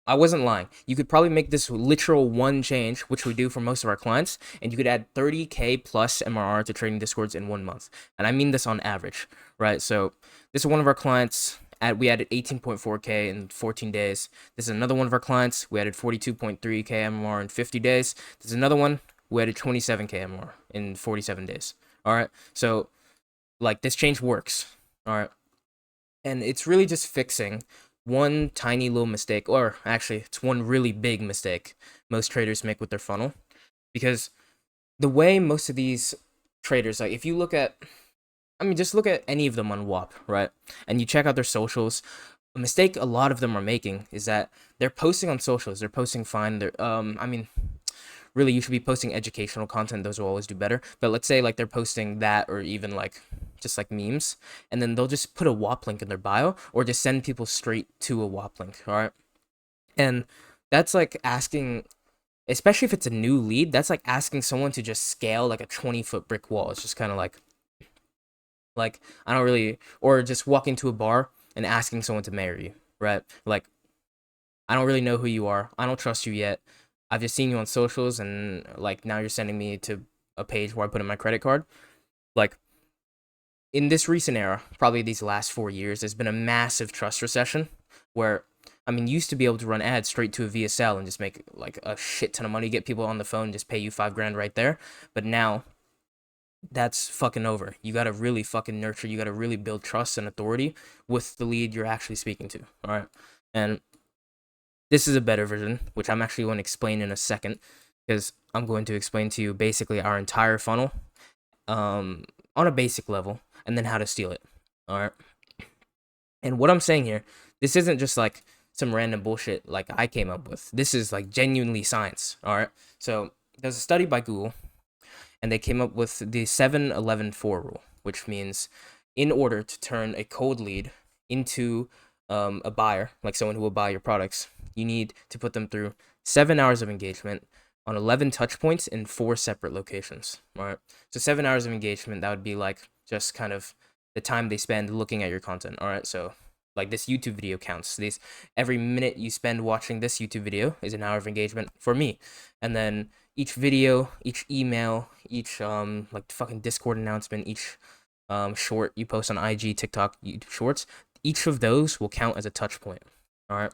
I wasn't lying. You could probably make this literal one change, which we do for most of our clients, and you could add 30K plus MRR to trading discords in 1 month. And I mean this on average, right? So this is one of our clients. We added 18.4K in 14 days. This is another one of our clients. We added 42.3K MMR in 50 days. This is another one. We added 27K MMR in 47 days. All right. So like this change works. All right. And it's really just fixing one tiny little mistake, or actually, it's one really big mistake most traders make with their funnel. Because the way most of these traders, like if you look at, I mean, just look at any of them on WAP, right? And you check out their socials. A mistake a lot of them are making is that they're posting on socials. They're posting fine. I mean, really, you should be posting educational content. Those will always do better. But let's say like they're posting that, or even like just like memes, and then they'll just put a WAP link in their bio, or just send people straight to a WAP link. All right, and that's like asking, especially if it's a new lead, that's like asking someone to just scale like a 20-foot brick wall. It's just kind of like I don't really, or just walk into a bar and asking someone to marry you, right? Like I don't really know who you are. I don't trust you yet. I've just seen you on socials, and like now you're sending me to a page where I put in my credit card. Like in this recent era, probably these last 4 years, there's been a massive trust recession where, I mean, you used to be able to run ads straight to a VSL and just make like a shit ton of money, get people on the phone, just pay you 5 grand right there. But now that's fucking over. You gotta really fucking nurture. You gotta really build trust and authority with the lead you're actually speaking to. All right, and this is a better version, which I'm actually going to explain in a second, because I'm going to explain to you basically our entire funnel, um, on a basic level, and then how to steal it. All right. And what I'm saying here, this isn't just like some random bullshit like I came up with. This is like genuinely science. All right. So there's a study by Google, and they came up with the 7-11-4 rule, which means in order to turn a cold lead into a buyer, like someone who will buy your products, you need to put them through 7 hours of engagement on 11 touch points in 4 separate locations. All right. So 7 hours of engagement, that would be like just kind of the time they spend looking at your content. All right. So like this YouTube video counts. These every minute you spend watching this YouTube video is an hour of engagement for me. And then each video, each email, each like fucking Discord announcement, each short you post on IG, TikTok, YouTube Shorts, each of those will count as a touch point. All right.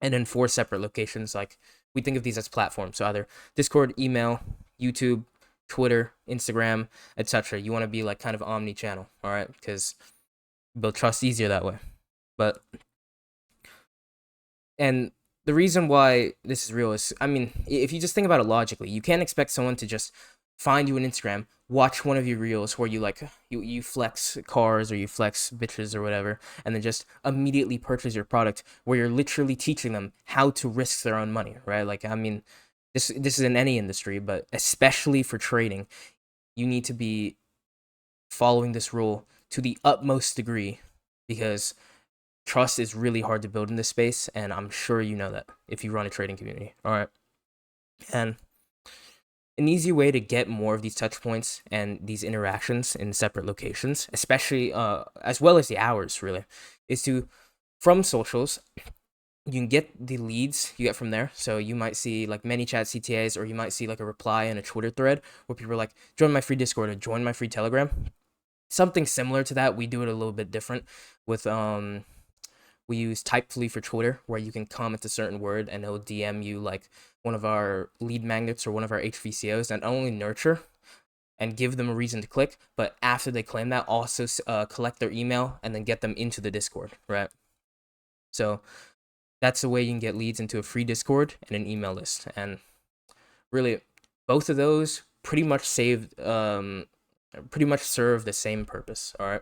And then 4 separate locations, like we think of these as platforms. So either Discord, email, YouTube, Twitter, Instagram, etc. You want to be like kind of omni-channel, all right? Because build trust easier that way. But and the reason why this is real is, I mean, if you just think about it logically, you can't expect someone to just find you on Instagram, watch one of your reels where you like you flex cars or you flex bitches or whatever, and then just immediately purchase your product where you're literally teaching them how to risk their own money, right? Like I mean, this is in any industry, but especially for trading, you need to be following this rule to the utmost degree, because trust is really hard to build in this space, and I'm sure you know that if you run a trading community. All right. And an easy way to get more of these touch points and these interactions in separate locations, especially as well as the hours, really, is to, from socials, you can get the leads you get from there. So you might see like ManyChat CTAs, or you might see like a reply in a Twitter thread where people are like, join my free Discord or join my free Telegram. Something similar to that. We do it a little bit different with we use Typefully for Twitter, where you can comment a certain word and it'll DM you like one of our lead magnets or one of our HVCOs, and only nurture and give them a reason to click, but after they claim that, also collect their email and then get them into the Discord, right? So that's the way you can get leads into a free Discord and an email list. And really, both of those pretty much serve the same purpose. All right,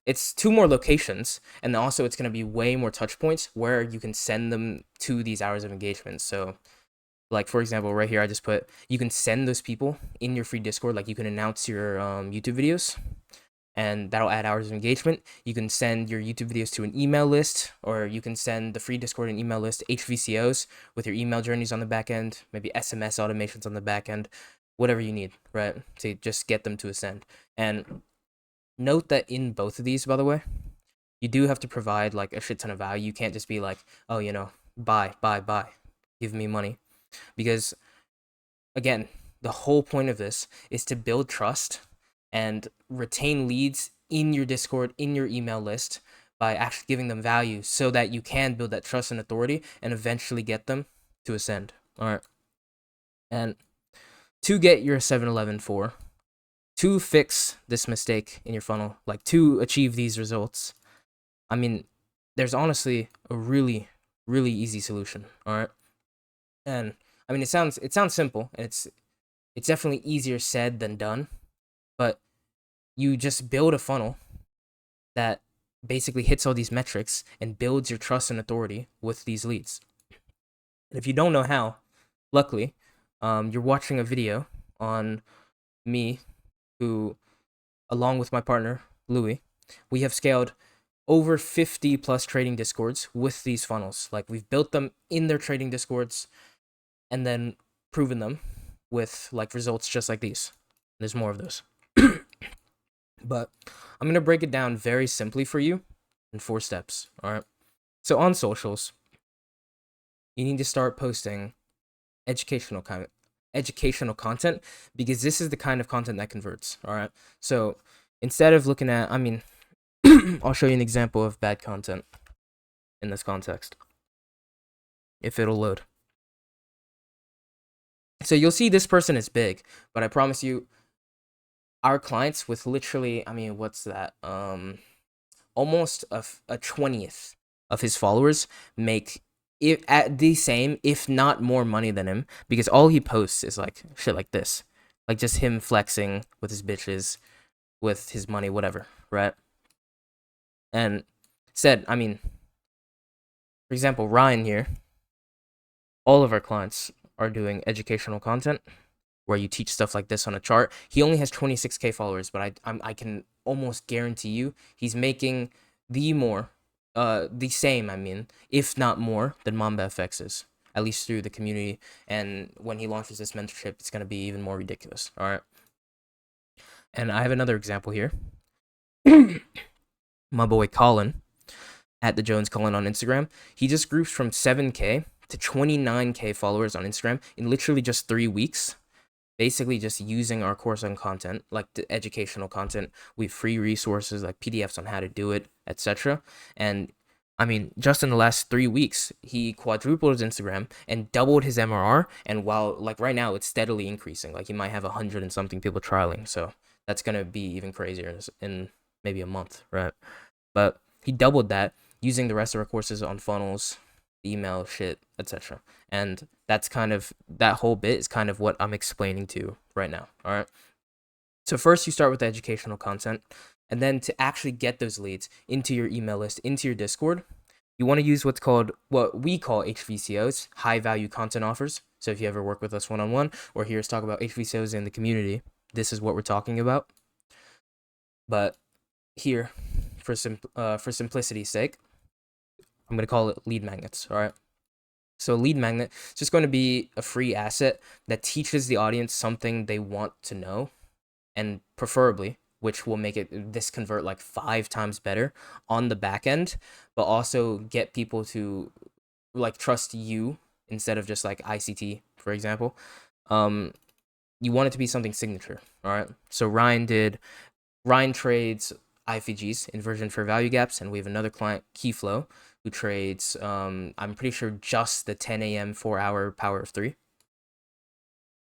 it's 2 more locations, and also it's going to be way more touch points where you can send them to these hours of engagement. So like for example, right here I just put, you can send those people in your free Discord, like you can announce your YouTube videos, and that'll add hours of engagement. You can send your YouTube videos to an email list, or you can send the free Discord and email list HVCOs with your email journeys on the back end, maybe SMS automations on the back end, whatever you need, right? To just get them to ascend. And note that in both of these, by the way, you do have to provide like a shit ton of value. You can't just be like, oh, buy, give me money. Because again, the whole point of this is to build trust and retain leads in your Discord, in your email list, by actually giving them value so that you can build that trust and authority and eventually get them to ascend. All right. And to get your 7-Eleven for, to fix this mistake in your funnel, like to achieve these results, I mean, there's honestly a really, really easy solution. All right. And I mean, it sounds simple, and it's definitely easier said than done, but you just build a funnel that basically hits all these metrics and builds your trust and authority with these leads. And if you don't know how, luckily, you're watching a video on me, who, along with my partner, Louis, we have scaled over 50 plus trading discords with these funnels. Like, we've built them in their trading discords and then proven them with like results just like these. There's more of those. But I'm going to break it down very simply for you in 4 steps. All right. So on socials, you need to start posting educational content, because this is the kind of content that converts. All right. So instead of looking at, I mean, I'll show you an example of bad content in this context, if it'll load. So you'll see this person is big, but I promise you, our clients with literally, I mean, what's that? Almost a 20th of his followers make it at the same, if not more money than him, because all he posts is like shit like this, like just him flexing with his bitches, with his money, whatever, right? And said, I mean, for example, Ryan here, all of our clients are doing educational content where you teach stuff like this on a chart. He only has 26K followers, but I can almost guarantee you he's making the same, I mean, if not more than Mamba FX is, at least through the community. And when he launches this mentorship, it's going to be even more ridiculous. All right. And I have another example here. My boy Colin, at the Jones Colin on Instagram, he just grew from 7K to 29K followers on Instagram in literally just 3 weeks. Basically just using our course on content, like the educational content. We have free resources like PDFs on how to do it, etc. And I mean, just in the last 3 weeks, he quadrupled his Instagram and doubled his MRR. And while like right now it's steadily increasing, like he might have 100 and something people trialing. So that's gonna be even crazier in maybe a month, right? But he doubled that using the rest of our courses on funnels, email shit, etc. And that's kind of, that whole bit is kind of what I'm explaining to you right now. All right. So first you start with the educational content, and then to actually get those leads into your email list, into your Discord, you want to use what we call HVCOs, high value content offers. So if you ever work with us one-on-one or hear us talk about HVCOs in the community, this is what we're talking about. But here, for simplicity's sake, I'm going to call it lead magnets. All right. So lead magnet is just going to be a free asset that teaches the audience something they want to know, and preferably, which will make this convert like 5 times better on the back end, but also get people to like trust you instead of just like ICT, for example. You want it to be something signature. All right. So Ryan trades IFVGs, inversion fair value gaps, and we have another client, Keyflow, who trades, I'm pretty sure, just the 10 a.m. 4-hour power of 3.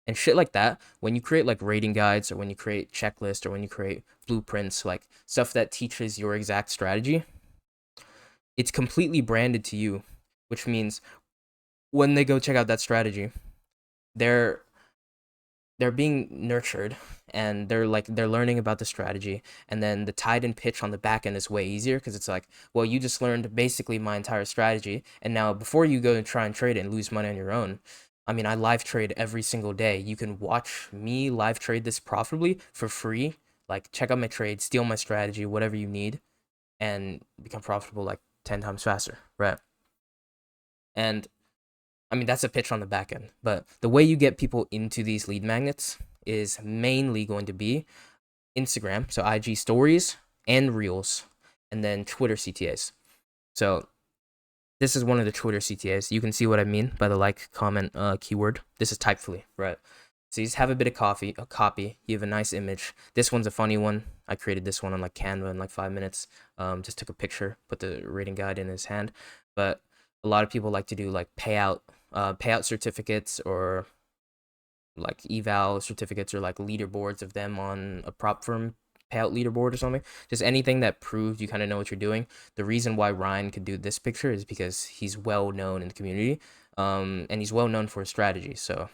And shit like that, when you create like rating guides, or when you create checklists, or when you create blueprints, like stuff that teaches your exact strategy, it's completely branded to you, which means when they go check out that strategy, they're being nurtured, and they're learning about the strategy, and then the tide and pitch on the back end is way easier, because it's like, well, you just learned basically my entire strategy, and now before you go and try and trade it and lose money on your own, I mean, I live trade every single day. You can watch me live trade this profitably for free. Like, check out my trade, steal my strategy, whatever you need, and become profitable like 10 times faster, right? And I mean, that's a pitch on the back end, but the way you get people into these lead magnets is mainly going to be Instagram, so IG stories and reels, and then Twitter CTAs. So This is one of the Twitter CTAs. You can see what I mean by the like comment keyword. This is typefully, right? So you just have a bit of copy. You have a nice image. This one's a funny one. I created this one on like Canva in like 5 minutes. Just took a picture, put the rating guide in his hand. But a lot of people like to do like payout certificates, or like eval certificates, or like leaderboards of them on a prop firm payout leaderboard or something. Just anything that proves you kind of know what you're doing. The reason why Ryan could do this picture is because he's well known in the community, and he's well known for his strategy. So,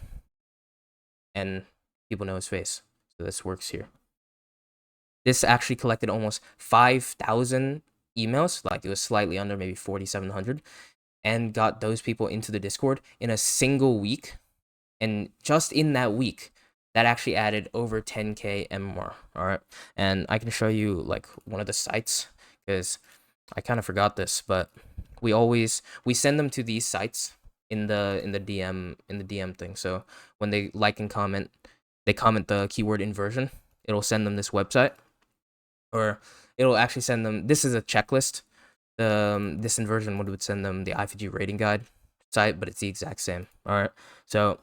and people know his face, so this works here. This actually collected almost 5,000 emails, like it was slightly under, maybe 4,700, and got those people into the Discord in a single week. And just in that week, that actually added over 10k MRR. All right, and I can show you like one of the sites, because I kind of forgot this, but we send them to these sites in the DM thing. So when they like and comment, they comment the keyword inversion, it'll send them this website, or it'll actually send them, this is a checklist. This inversion would send them the IFG rating guide site, but it's the exact same. All right, so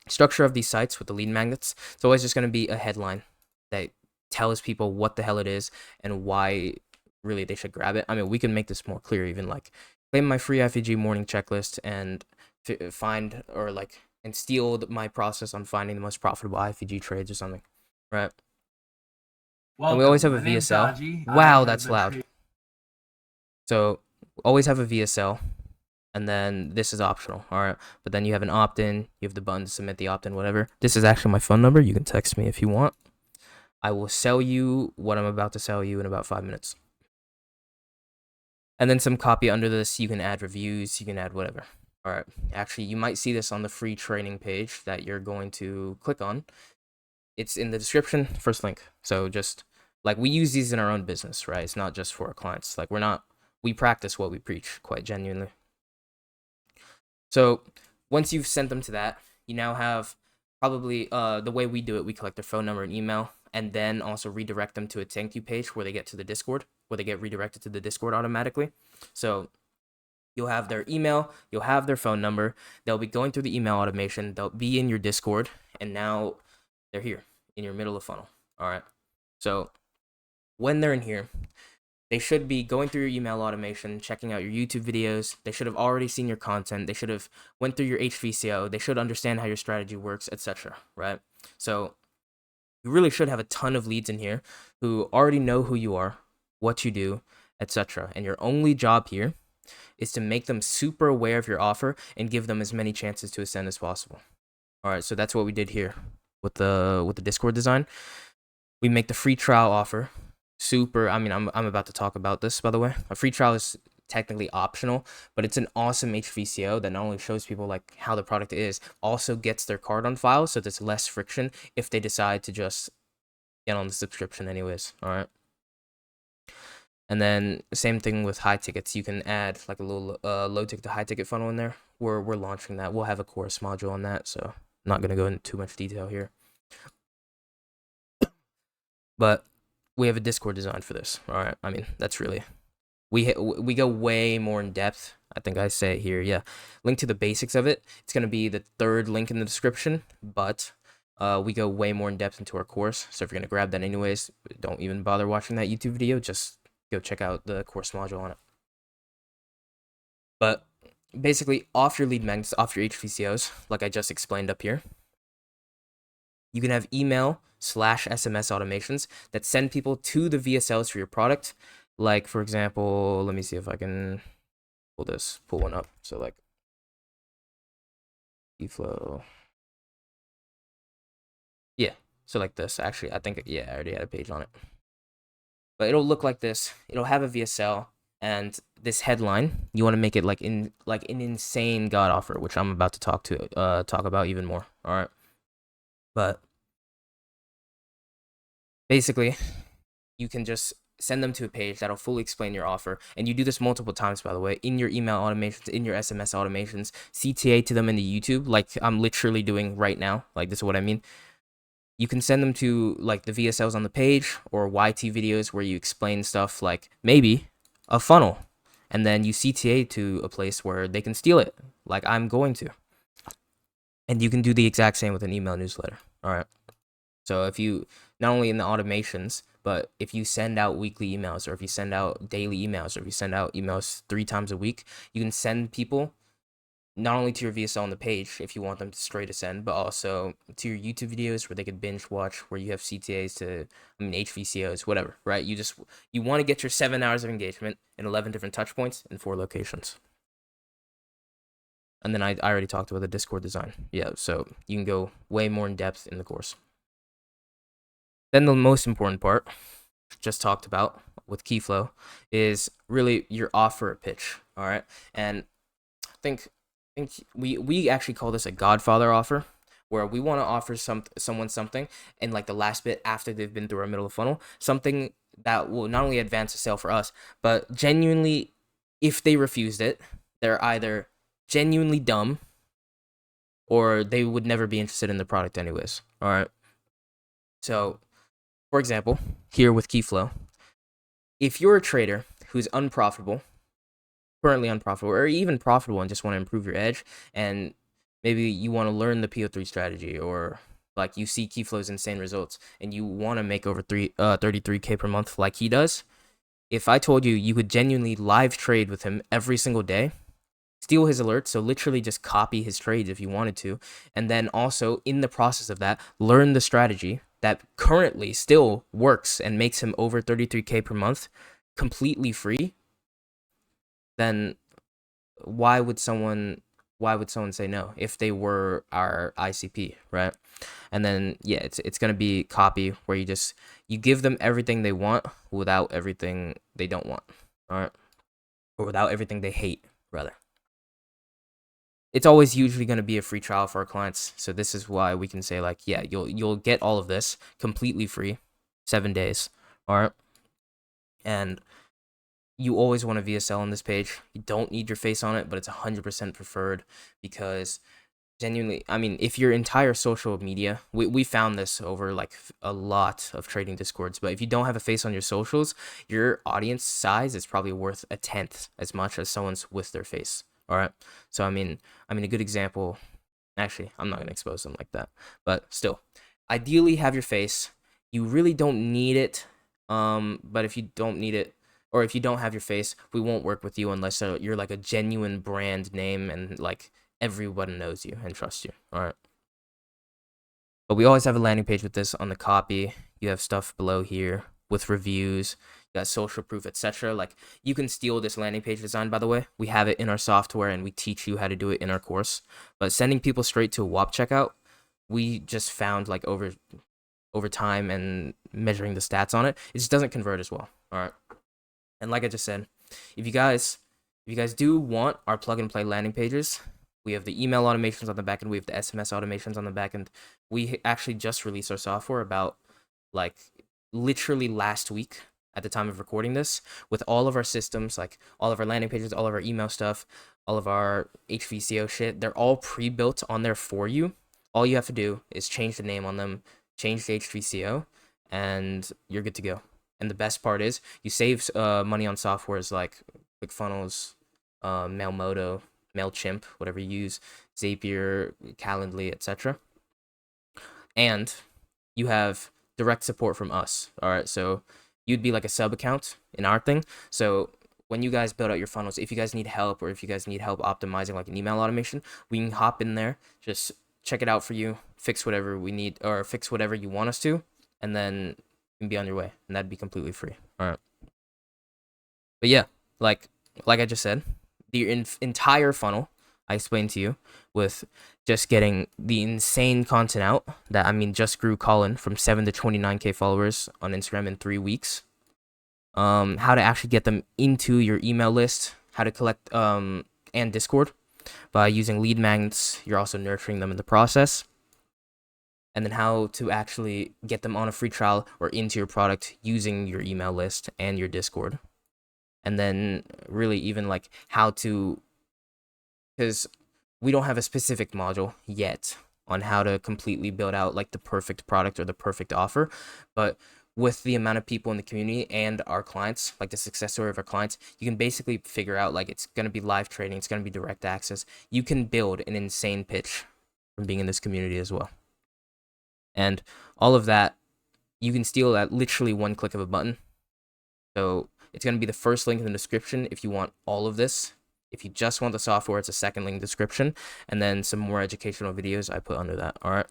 structure of these sites with the lead magnets, it's always just going to be a headline that tells people what the hell it is and why really they should grab it. I mean, we can make this more clear, even like claim my free IFG morning checklist and find, or like, and steal my process on finding the most profitable IFG trades or something, right? Welcome. And we always have a My name's VSL. Daji. Wow, that's loud. So always have a VSL, and then this is optional, all right? But then you have an opt-in, you have the button to submit the opt-in, whatever. This is actually my phone number. You can text me if you want. I will sell you what I'm about to sell you in about 5 minutes. And then some copy under this. You can add reviews, you can add whatever. All right, actually, you might see this on the free training page that you're going to click on. It's in the description, first link. So just like, we use these in our own business, right? It's not just for our clients. Like, we practice what we preach, quite genuinely. So once you've sent them to that, you now have probably the way we do it, we collect their phone number and email, and then also redirect them to a thank you page where they get to the Discord, where they get redirected to the Discord automatically. So you'll have their email, you'll have their phone number, they'll be going through the email automation, they'll be in your Discord, and now they're here in your middle of funnel. All right. So when they're in here, they should be going through your email automation, checking out your YouTube videos. They should have already seen your content. They should have went through your HVCO. They should understand how your strategy works, etc. Right? So you really should have a ton of leads in here who already know who you are, what you do, etc. And your only job here is to make them super aware of your offer and give them as many chances to ascend as possible. All right, so that's what we did here with the Discord design. We make the free trial offer super. I mean, I'm about to talk about this, by the way. A free trial is technically optional, but it's an awesome HVCO that not only shows people like how the product is, also gets their card on file, so there's less friction if they decide to just get on the subscription anyways. All right. And then same thing with high tickets. You can add like a little low ticket to high ticket funnel in there. We're launching that. We'll have a course module on that, so I'm not gonna go into too much detail here. But we have a Discord design for this. All right. I mean, that's really, we go way more in depth. I think I say it here. Yeah. Link to the basics of it. It's going to be the third link in the description, but we go way more in depth into our course. So if you're going to grab that anyways, don't even bother watching that YouTube video. Just go check out the course module on it. But basically, off your lead magnets, off your HVCOs, like I just explained up here, you can have email/SMS automations that send people to the VSLs for your product. Like, for example, let me see if I can pull one up. So like eFlow. Yeah, so like this. Actually, I think, yeah, I already had a page on it. But it'll look like this. It'll have a VSL, and this headline, you want to make it like an insane god offer, which I'm about to talk about even more. All right. But basically, you can just send them to a page that'll fully explain your offer. And you do this multiple times, by the way, in your email automations, in your SMS automations, CTA to them in the YouTube, like I'm literally doing right now. Like, this is what I mean. You can send them to like the VSLs on the page, or YT videos where you explain stuff like maybe a funnel. and then you CTA to a place where they can steal it, like I'm going to. And you can do the exact same with an email newsletter. All right. So if you, not only in the automations, but if you send out weekly emails, or if you send out daily emails, or if you send out emails 3 times a week, you can send people not only to your VSL on the page if you want them to straight to send, but also to your YouTube videos where they could binge watch, where you have CTAs to, HVCOs, whatever, right? You want to get your 7 hours of engagement in 11 different touch points in 4 locations. And then I already talked about the Discord design. Yeah, so you can go way more in depth in the course. Then the most important part, just talked about with Keyflow, is really your offer pitch. All right, and I think we actually call this a godfather offer, where we want to offer someone something, and like the last bit after they've been through our middle of the funnel, something that will not only advance the sale for us, but genuinely, if they refused it, they're either genuinely dumb or they would never be interested in the product anyways. All right. So, for example, here with Keyflow, if you're a trader who's unprofitable, currently unprofitable, or even profitable and just want to improve your edge, and maybe you want to learn the PO3 strategy, or like you see Keyflow's insane results and you want to make over 33K per month like he does, if I told you you could genuinely live trade with him every single day, steal his alerts, so literally just copy his trades if you wanted to, and then also in the process of that, learn the strategy that currently still works and makes him over 33K per month completely free, then why would someone say no if they were our ICP, right? And then yeah, it's gonna be copy, where you give them everything they want without everything they don't want, all right, or without everything they hate, rather. It's always usually going to be a free trial for our clients, so this is why we can say, like, yeah, you'll get all of this completely free, 7 days, all right? And you always want a VSL on this page. You don't need your face on it, but it's 100% preferred, because genuinely, if your entire social media, we found this over like a lot of trading discords, but if you don't have a face on your socials, your audience size is probably worth a tenth as much as someone's with their face. All right. So a good example, actually, I'm not gonna expose them like that, but still, ideally have your face. You really don't need it. But if you don't need it, or if you don't have your face, we won't work with you unless you're like a genuine brand name and like everyone knows you and trusts you. All right. But we always have a landing page with this on the copy. You have stuff below here with reviews, you got social proof, etc. Like, you can steal this landing page design, by the way. We have it in our software and we teach you how to do it in our course. But sending people straight to a WAP checkout, we just found, like, over time and measuring the stats on it, it just doesn't convert as well. All right. And like I just said, if you guys do want our plug and play landing pages, we have the email automations on the back end. We have the SMS automations on the back end. We actually just released our software about, like, literally last week at the time of recording this, with all of our systems, like all of our landing pages, all of our email stuff, all of our HVCO shit. They're all pre-built on there for you. All you have to do is change the name on them, change the HVCO, and you're good to go. And the best part is you save money on softwares like ClickFunnels, Mailmodo, MailChimp, whatever you use, Zapier, Calendly, etc. And you have direct support from us. All right, so you'd be like a sub account in our thing. So when you guys build out your funnels, if you guys need help, or if you guys need help optimizing like an email automation, we can hop in there, just check it out for you, fix whatever we need, or fix whatever you want us to, and then you can be on your way, and that'd be completely free. All right. But yeah, like I just said, the entire funnel I explained to you, with just getting the insane content out that, just grew Colin from 7 to 29K followers on Instagram in 3 weeks. How to actually get them into your email list, how to collect and Discord by using lead magnets. You're also nurturing them in the process. And then how to actually get them on a free trial or into your product using your email list and your Discord. And then really even like how to, because we don't have a specific module yet on how to completely build out like the perfect product or the perfect offer, but with the amount of people in the community and our clients, like the success story of our clients, you can basically figure out like it's going to be live trading, it's going to be direct access. You can build an insane pitch from being in this community as well. And all of that, you can steal at literally one click of a button. So it's going to be the first link in the description if you want all of this. If you just want the software, it's a second link in the description. And then some more educational videos I put under that. All right.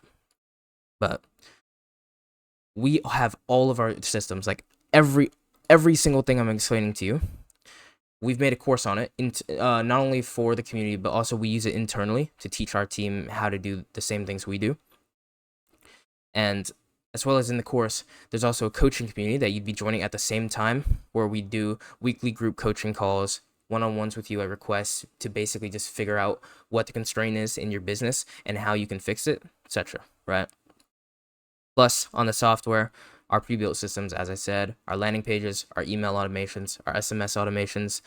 But we have all of our systems, like every single thing I'm explaining to you. We've made a course on it, not only for the community, but also we use it internally to teach our team how to do the same things we do. And as well as in the course, there's also a coaching community that you'd be joining at the same time, where we do weekly group coaching calls, one-on-ones with you at request, to basically just figure out what the constraint is in your business and how you can fix it, etc. Right? Plus, on the software, our pre-built systems, as I said, our landing pages, our email automations, our SMS automations.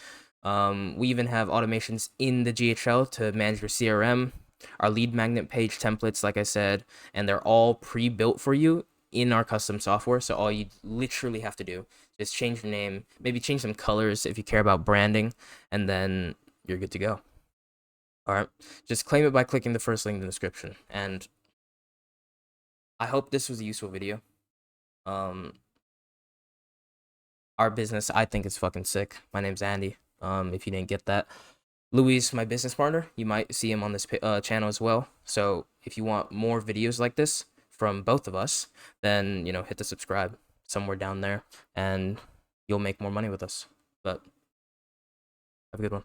We even have automations in the GHL to manage your CRM, our lead magnet page templates, like I said, and they're all pre-built for you in our custom software. So all you literally have to do is change your name, maybe change some colors if you care about branding, and then you're good to go. All right, just claim it by clicking the first link in the description. And I hope this was a useful video. Our business, I think, is fucking sick. My name's Andy. If you didn't get that, Louis, my business partner, you might see him on this channel as well. So if you want more videos like this from both of us, then, you know, hit the subscribe somewhere down there and you'll make more money with us. But have a good one.